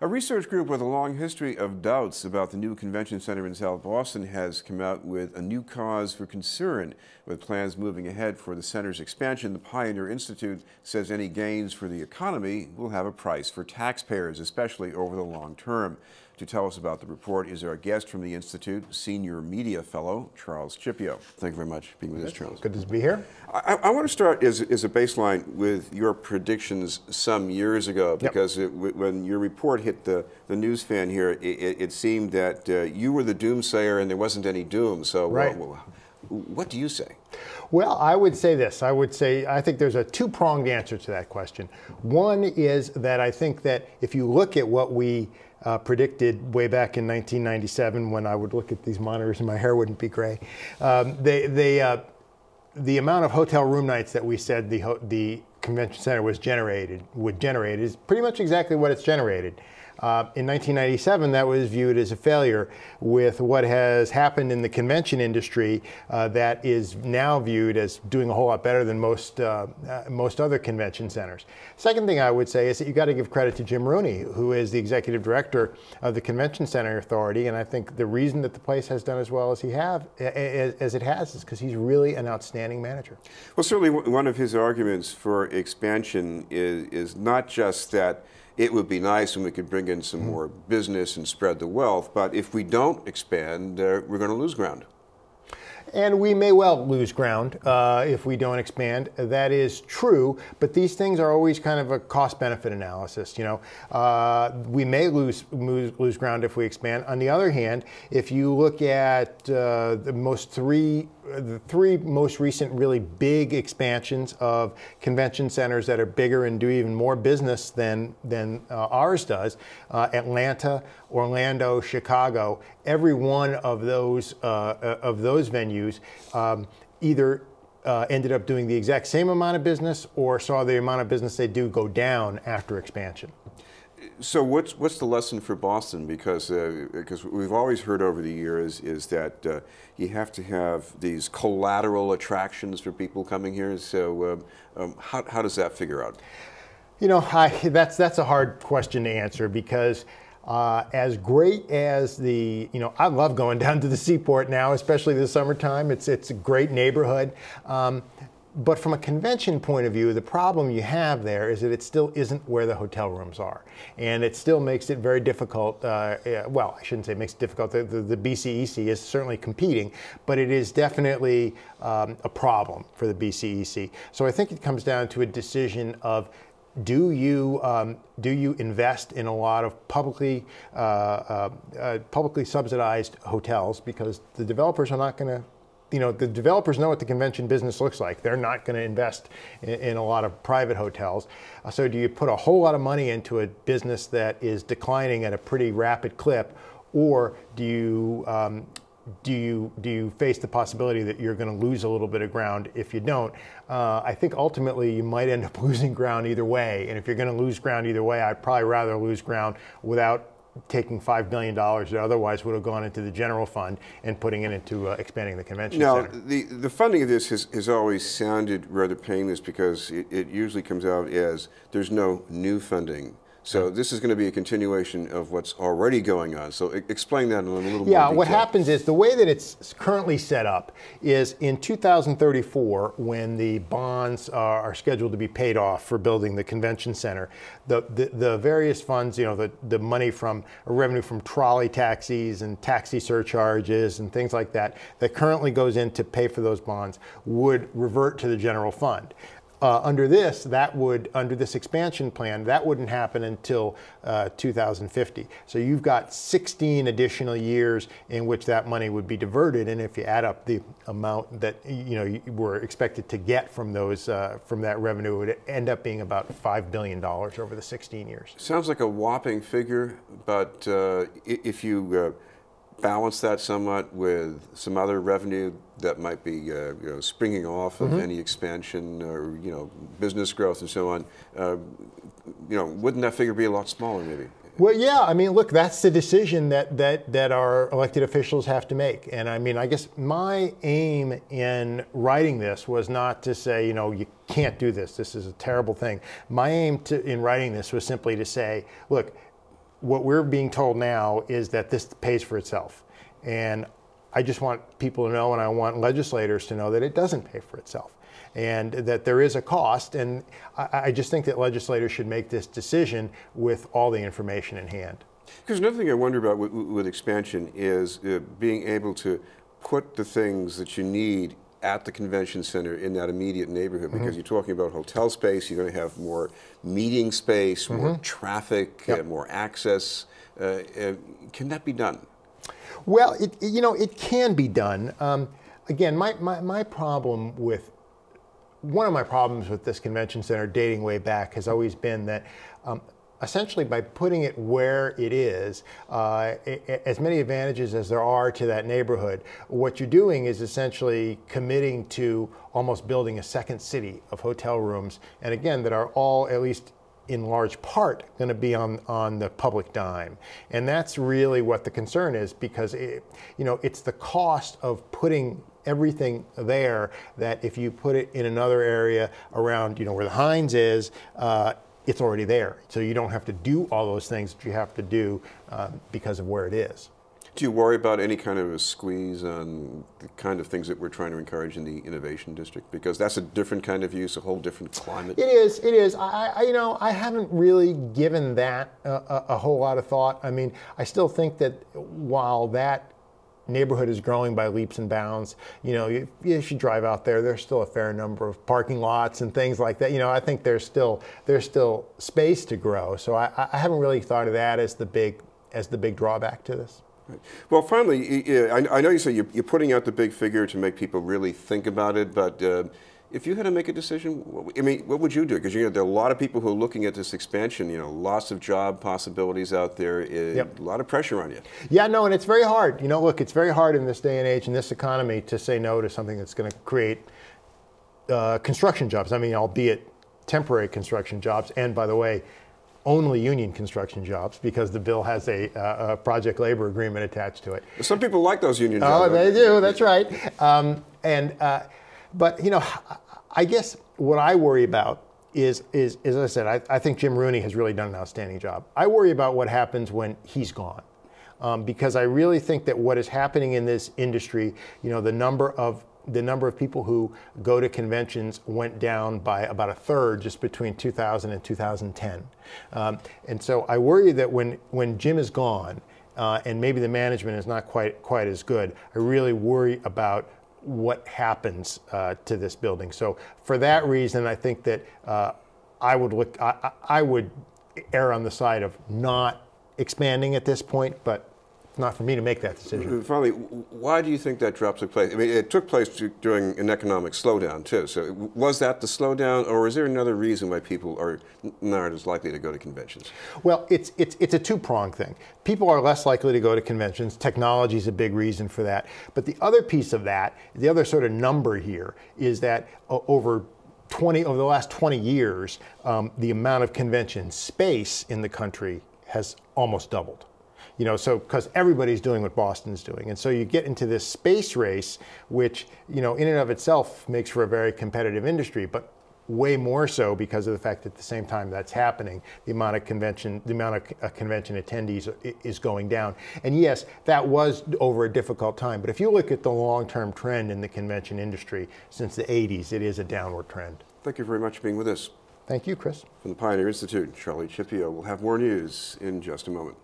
A research group with a long history of doubts about the new convention center in South Boston has come out with a new cause for concern. With plans moving ahead for the center's expansion, the Pioneer Institute says any gains for the economy will have a price for taxpayers, especially over the long term. To tell us about the report is our guest from the Institute, Senior Media Fellow, Charles Chieppo. Thank you very much for being with us, Charles. Good to be here. I want to start as a baseline with your predictions some years ago, because when your report hit the news fan here, it seemed that you were the doomsayer and there wasn't any doom. So what do you say? Well, I would say this. I think there's a two-pronged answer to that question. One is that I think that if you look at what we predicted way back in 1997, when I would look at these monitors and my hair wouldn't be gray, the amount of hotel room nights that we said the convention center would generate is pretty much exactly what it's generated. In 1997, that was viewed as a failure. With what has happened in the convention industry, that is now viewed as doing a whole lot better than most other convention centers. Second thing I would say is that you got to give credit to Jim Rooney, who is the executive director of the Convention Center Authority, and I think the reason that the place has done as well as it has is because he's really an outstanding manager. Well, certainly one of his arguments for expansion is not just that it would be nice when we could bring in some more business and spread the wealth, but if we don't expand, we're going to lose ground. And we may well lose ground if we don't expand. That is true, but these things are always kind of a cost-benefit analysis. You know, we may lose ground if we expand. On the other hand, if you look at the three most recent really big expansions of convention centers that are bigger and do even more business than ours does, Atlanta, Orlando, Chicago, every one of those venues either ended up doing the exact same amount of business or saw the amount of business they do go down after expansion. So what's the lesson for Boston? Because we've always heard over the years is that you have to have these collateral attractions for people coming here. So how does that figure out? You know, that's a hard question to answer, because as great as I love going down to the seaport now, especially this summertime. It's a great neighborhood. But from a convention point of view, the problem you have there is that it still isn't where the hotel rooms are. And it still makes it very difficult. Well, I shouldn't say it makes it difficult. The BCEC is certainly competing, but it is definitely a problem for the BCEC. So I think it comes down to a decision of, do you invest in a lot of publicly subsidized hotels, because the developers are not going to, the developers know what the convention business looks like. They're not going to invest in a lot of private hotels. So do you put a whole lot of money into a business that is declining at a pretty rapid clip, or do you face the possibility that you're going to lose a little bit of ground if you don't? I think ultimately you might end up losing ground either way. And if you're going to lose ground either way, I'd probably rather lose ground without taking $5 billion that otherwise would have gone into the general fund and putting it into expanding the convention center. Now, the funding of this has always sounded rather painless, because it usually comes out as there's no new funding. So this is going to be a continuation of what's already going on. So explain that in a little more detail. Yeah, what happens is, the way that it's currently set up is in 2034, when the bonds are scheduled to be paid off for building the convention center, the various funds, the money from revenue from trolley taxis and taxi surcharges and things like that currently goes in to pay for those bonds, would revert to the general fund. Under this expansion plan, that wouldn't happen until 2050. So you've got 16 additional years in which that money would be diverted, and if you add up the amount that you were expected to get from that revenue, it would end up being about $5 billion over the 16 years. Sounds like a whopping figure, but if you balance that somewhat with some other revenue that might be springing off of any expansion or business growth and so on, wouldn't that figure be a lot smaller maybe? Well, yeah, I mean, look, that's the decision that our elected officials have to make. And I mean, I guess my aim in writing this was not to say, you can't do this, this is a terrible thing. My aim in writing this was simply to say, look, what we're being told now is that this pays for itself. And I just want people to know, and I want legislators to know, that it doesn't pay for itself, and that there is a cost. And I just think that legislators should make this decision with all the information in hand. Because another thing I wonder about with expansion is being able to put the things that you need at the convention center in that immediate neighborhood, because you're talking about hotel space, you're going to have more meeting space, more traffic, more access. Can that be done? Well, it can be done. Again, my problem with, one of my problems with this convention center dating way back has always been that essentially by putting it where it is, as many advantages as there are to that neighborhood, what you're doing is essentially committing to almost building a second city of hotel rooms, and again, that are all, at least in large part, going to be on the public dime. And that's really what the concern is, because it's the cost of putting everything there, that if you put it in another area around where the Heinz is, it's already there. So you don't have to do all those things that you have to do because of where it is. Do you worry about any kind of a squeeze on the kind of things that we're trying to encourage in the innovation district? Because that's a different kind of use, a whole different climate. It is. It is. I haven't really given that a whole lot of thought. I mean, I still think that while that neighborhood is growing by leaps and bounds, you should drive out there. There's still a fair number of parking lots and things like that. I think there's still space to grow. So I haven't really thought of that as the big drawback to this. Right. Well, finally, I know you say you're putting out the big figure to make people really think about it, but if you had to make a decision, I mean, what would you do? Because there are a lot of people who are looking at this expansion, lots of job possibilities out there, a lot of pressure on you. Yeah, no, and it's very hard. Look, it's very hard in this day and age, in this economy, to say no to something that's going to create construction jobs. I mean, albeit temporary construction jobs, and by the way, only union construction jobs, because the bill has a project labor agreement attached to it. Some people like those union jobs. Oh, they do. That's right. But I guess what I worry about is, as I said, I think Jim Rooney has really done an outstanding job. I worry about what happens when he's gone, because I really think that what is happening in this industry, the number of people who go to conventions went down by about a third just between 2000 and 2010. And so I worry that when Jim is gone, and maybe the management is not quite as good, I really worry about what happens to this building. So for that reason, I think that I would err on the side of not expanding at this point, but it's not for me to make that decision. Finally, why do you think that drop took place? I mean, it took place during an economic slowdown, too. So was that the slowdown, or is there another reason why people are not as likely to go to conventions? Well, it's a two-pronged thing. People are less likely to go to conventions. Technology is a big reason for that. But the other piece of that, the other sort of number here, is that over the last 20 years, the amount of convention space in the country has almost doubled. So because everybody's doing what Boston's doing. And so you get into this space race, which, in and of itself makes for a very competitive industry, but way more so because of the fact that at the same time that's happening, the amount of convention attendees is going down. And yes, that was over a difficult time. But if you look at the long-term trend in the convention industry since the 80s, it is a downward trend. Thank you very much for being with us. Thank you, Chris. From the Pioneer Institute, Charlie Chieppo. We'll have more news in just a moment.